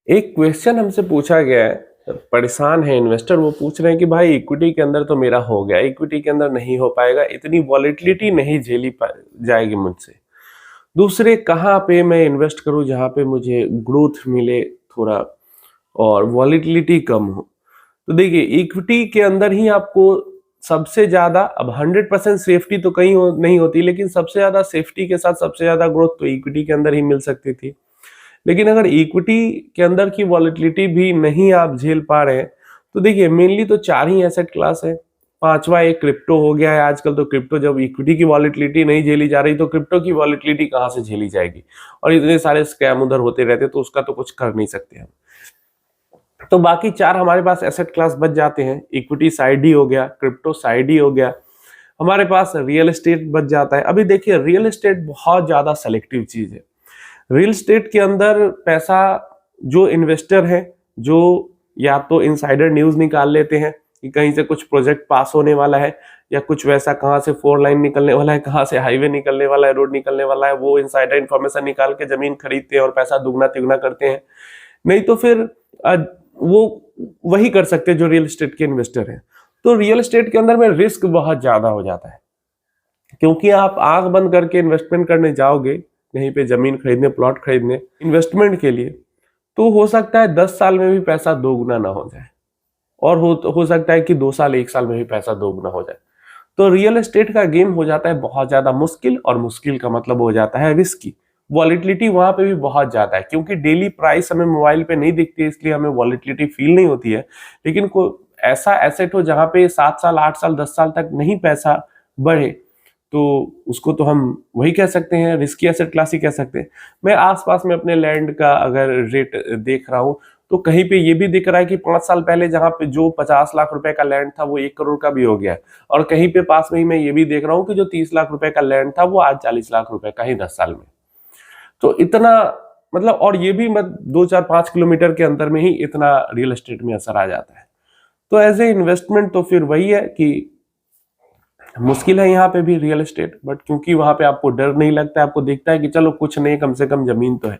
एक क्वेश्चन हमसे पूछा गया है, परेशान है इन्वेस्टर, वो पूछ रहे हैं कि भाई इक्विटी के अंदर तो मेरा हो गया, इक्विटी के अंदर नहीं हो पाएगा, इतनी वॉलेटिलिटी नहीं झेली जाएगी मुझसे। दूसरे कहाँ पे मैं इन्वेस्ट करूं जहां पे मुझे ग्रोथ मिले थोड़ा और वॉलेटिलिटी कम हो। तो देखिए इक्विटी के अंदर ही आपको सबसे ज्यादा, अब 100% सेफ्टी तो कहीं नहीं होती, लेकिन सबसे ज्यादा सेफ्टी के साथ सबसे ज्यादा ग्रोथ तो इक्विटी के अंदर ही मिल सकती थी। लेकिन अगर इक्विटी के अंदर की वॉलेटिलिटी भी नहीं आप झेल पा रहे हैं, तो देखिए मेनली तो चार ही एसेट क्लास है। पांचवा एक क्रिप्टो हो गया है। आजकल तो क्रिप्टो, जब इक्विटी की वॉलेटिलिटी नहीं झेली जा रही तो क्रिप्टो की वॉलेटिलिटी कहाँ से झेली जाएगी। और इतने सारे स्कैम उधर होते रहते, तो उसका तो कुछ कर नहीं सकते हम। तो बाकी चार हमारे पास एसेट क्लास बच जाते हैं। इक्विटी साइड ही हो गया, क्रिप्टो साइड ही हो गया, हमारे पास रियल एस्टेट बच जाता है। अभी देखिए रियल एस्टेट बहुत ज्यादा सेलेक्टिव चीज है। रियल एस्टेट के अंदर पैसा, जो इन्वेस्टर है, जो या तो इनसाइडर न्यूज निकाल लेते हैं कि कहीं से कुछ प्रोजेक्ट पास होने वाला है, या कुछ वैसा कहाँ से 4 लाइन निकलने वाला है, कहाँ से हाईवे निकलने वाला है, रोड निकलने वाला है, वो इनसाइडर इंफॉर्मेशन निकाल के जमीन खरीदते हैं और पैसा दुगना तिगुना करते हैं। नहीं तो फिर वो वही कर सकते हैं जो रियल एस्टेट के इन्वेस्टर हैं। तो रियल एस्टेट के अंदर में रिस्क बहुत ज्यादा हो जाता है, क्योंकि आप आंख बंद करके इन्वेस्टमेंट करने जाओगे कहीं पे जमीन खरीदने, प्लॉट खरीदने इन्वेस्टमेंट के लिए, तो हो सकता है 10 साल में भी पैसा दोगुना ना हो जाए, और हो सकता है कि 2 साल 1 साल में भी पैसा दोगुना हो जाए। तो रियल एस्टेट का गेम हो जाता है बहुत ज्यादा मुश्किल, और मुश्किल का मतलब हो जाता है रिस्की। वॉलेटिलिटी वहां पे भी बहुत ज्यादा है, क्योंकि डेली प्राइस हमें मोबाइल पे नहीं दिखती है, इसलिए हमें वॉलेटिलिटी फील नहीं होती है। लेकिन कोई ऐसा एसेट हो जहां पे 7 साल 8 साल 10 साल तक नहीं पैसा बढ़े, तो उसको तो हम वही कह सकते हैं, रिस्की एसेट क्लास ही कह सकते हैं। मैं आसपास में अपने लैंड का अगर रेट देख रहा हूँ, तो कहीं पे ये भी दिख रहा है कि 5 साल पहले जहां पे जो 50 लाख रुपए का लैंड था वो 1 करोड़ का भी हो गया है। और कहीं पे पास में ही मैं ये भी देख रहा हूँ कि जो 30 लाख रुपए का लैंड था वो आज 40 लाख रुपए का ही 10 साल में। तो इतना, मतलब, और ये भी मत 2 4 5 किलोमीटर के अंतर में ही इतना रियल एस्टेट में असर आ जाता है। तो एज ए इन्वेस्टमेंट तो फिर वही है कि मुश्किल है यहाँ पे भी रियल एस्टेट, बट क्योंकि वहां पे आपको डर नहीं लगता है, आपको दिखता है कि चलो कुछ नहीं, कम से कम जमीन तो है।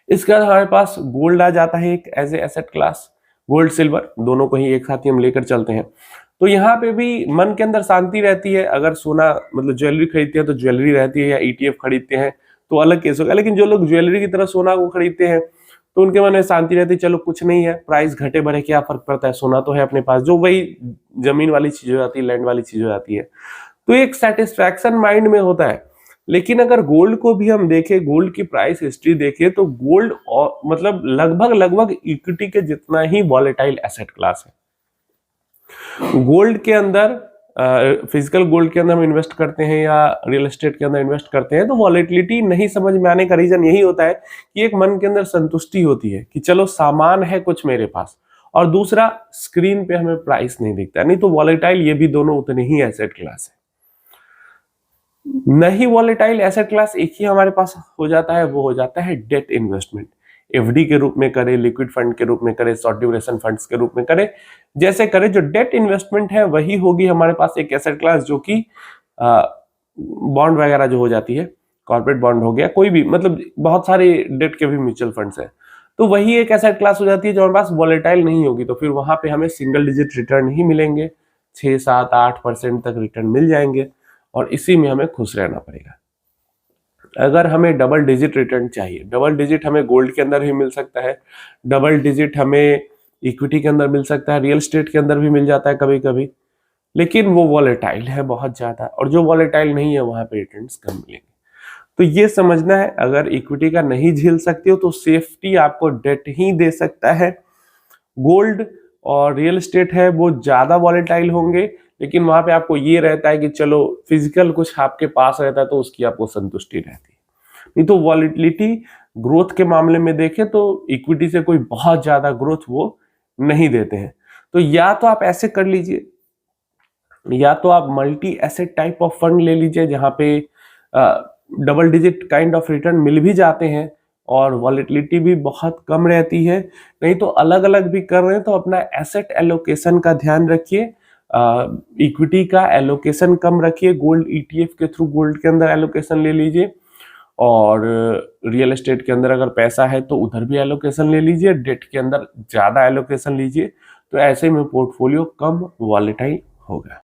इसके बाद हमारे पास गोल्ड आ जाता है एक as a asset class. Gold silver दोनों को ही एक साथ ही हम लेकर चलते हैं। तो यहाँ पे भी मन के अंदर शांति रहती है। अगर सोना, मतलब ज्वेलरी खरीदते हैं तो ज्वेलरी रहती है, या ईटीएफ खरीदते हैं तो अलग केस होगा। लेकिन जो लोग ज्वेलरी की तरह सोना को खरीदते हैं, तो उनके मन में शांति रहती है, चलो कुछ नहीं है, प्राइस घटे बढ़े क्या फर्क पड़ता है, सोना तो है अपने पास। जो वही जमीन वाली चीज हो जाती है, लैंड वाली चीज हो जाती है, तो एक सेटिस्फैक्शन माइंड में होता है। लेकिन अगर गोल्ड को भी हम देखें, गोल्ड की प्राइस हिस्ट्री देखें, तो गोल्ड मतलब लगभग लगभग इक्विटी के जितना ही वॉलेटाइल एसेट क्लास है। गोल्ड के अंदर, फिजिकल गोल्ड के अंदर हम इन्वेस्ट करते हैं या रियल एस्टेट के अंदर इन्वेस्ट करते हैं, तो वॉलेटिलिटी नहीं समझ में आने का रीजन यही होता है कि एक मन के अंदर संतुष्टि होती है कि चलो सामान है कुछ मेरे पास, और दूसरा स्क्रीन पे हमें प्राइस नहीं दिखता। नहीं तो वॉलेटाइल ये भी दोनों उतने ही एसेट क्लास है। नहीं वॉलेटाइल एसेट क्लास एक ही हमारे पास हो जाता है, वो हो जाता है डेट इन्वेस्टमेंट। एफडी के रूप में करे, लिक्विड फंड के रूप में करे, शॉर्ट ड्यूरेशन फंड्स के रूप में करे, जैसे करे। जो डेट इन्वेस्टमेंट है वही होगी हमारे पास एक एसेट क्लास, जो कि बॉन्ड वगैरह जो हो जाती है, कॉर्पोरेट बॉन्ड हो गया, कोई भी, मतलब बहुत सारे डेट के भी म्यूचुअल फंड्स है, तो वही एक एसेट क्लास हो जाती है जो हमारे पास वॉलेटाइल नहीं होगी। तो फिर वहां पे हमें सिंगल डिजिट रिटर्न ही मिलेंगे, 6 7 8% तक रिटर्न मिल जाएंगे, और इसी में हमें खुश रहना पड़ेगा। अगर हमें डबल डिजिट रिटर्न चाहिए, डबल डिजिट हमें गोल्ड के अंदर भी मिल सकता है, डबल डिजिट हमें इक्विटी के अंदर मिल सकता है, रियल एस्टेट के अंदर भी मिल जाता है कभी कभी, लेकिन वो वॉलेटाइल है बहुत ज्यादा, और जो वॉलेटाइल नहीं है वहां पे रिटर्न्स कम मिलेंगे। तो ये समझना है, अगर इक्विटी का नहीं झेल सकते हो तो सेफ्टी आपको डेट ही दे सकता है। गोल्ड और रियल एस्टेट है वो ज्यादा वॉलेटाइल होंगे, लेकिन वहां पे आपको ये रहता है कि चलो फिजिकल कुछ आपके पास रहता है तो उसकी आपको संतुष्टि रहती है। नहीं तो वॉलेटिलिटी ग्रोथ के मामले में देखें तो इक्विटी से कोई बहुत ज्यादा ग्रोथ वो नहीं देते हैं। तो या तो आप ऐसे कर लीजिए, या तो आप multi asset type of fund ले लीजिए जहां पे double digit kind of return मिल भी जाते हैं और वॉलेटिलिटी भी बहुत कम रहती है। नहीं तो अलग अलग भी कर रहे हैं तो अपना एसेट एलोकेशन का ध्यान रखिए, इक्विटी का एलोकेशन कम रखिए, गोल्ड ईटीएफ के थ्रू गोल्ड के अंदर एलोकेशन ले लीजिए, और रियल एस्टेट के अंदर अगर पैसा है तो उधर भी एलोकेशन ले लीजिए, डेट के अंदर ज़्यादा एलोकेशन लीजिए, तो ऐसे में पोर्टफोलियो कम वॉलेटाइल होगा।